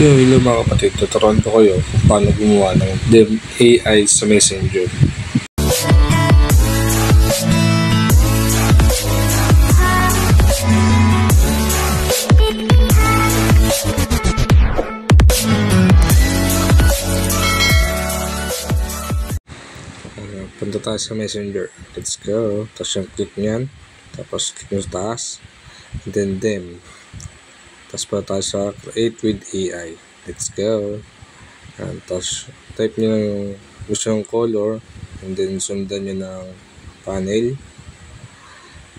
Yung hello mga kapatid, tuturuan ko kayo kung paano gumawa ng DEM AI sa Messenger. Punta tayo sa Messenger. Let's go. Tapos yung click nyan. Tapos click nyo sa taas. And then DEM. Tapos pa tayo sa Create with AI. Let's go. And tapos type nyo yung gusto yung color. And then sundan nyo ng panel.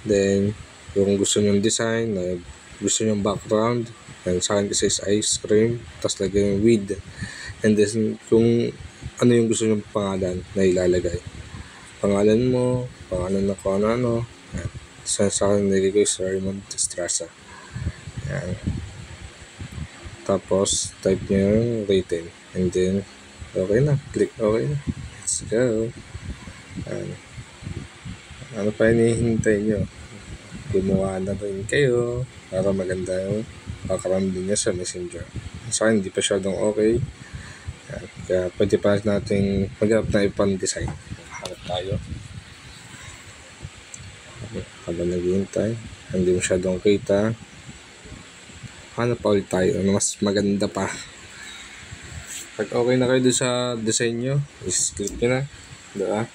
Then yung gusto nyo design, gusto nyo background. And sa akin kasi is ice cream. Tapos lagay yung with. And then kung ano yung gusto nyo pangalan na ilalagay. Pangalan mo, pangalan na kung ano. Sa akin nilagay ko sa Raymond Estrasa. Yan. Tapos type nyo yung rating. And then okay na. Click okay na. Let's go. Yan. Ano pa hinihintay nyo? Gumawa na rin kayo para maganda yung background din nyo sa Messenger. Sa akin hindi pa syadong okay. Yan. Kaya pwede pa natin maghanap na ibang design. Hanap tayo. Habang naghihintay, hindi masyadong kita. Hanap pa ulit tayo na mas maganda pa. Pag okay na kayo doon sa design nyo, is click nyo na. Diba?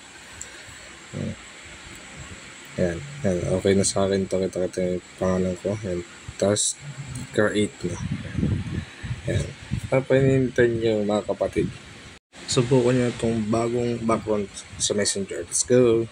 Ayan. Ayan. Okay na sa akin ito. Kita yung pangalan ko. Ayan. Tapos create na. Ayan. Ano pa hinihintay nyo mga kapatid? Subukan nyo itong bagong background sa Messenger. Let's go!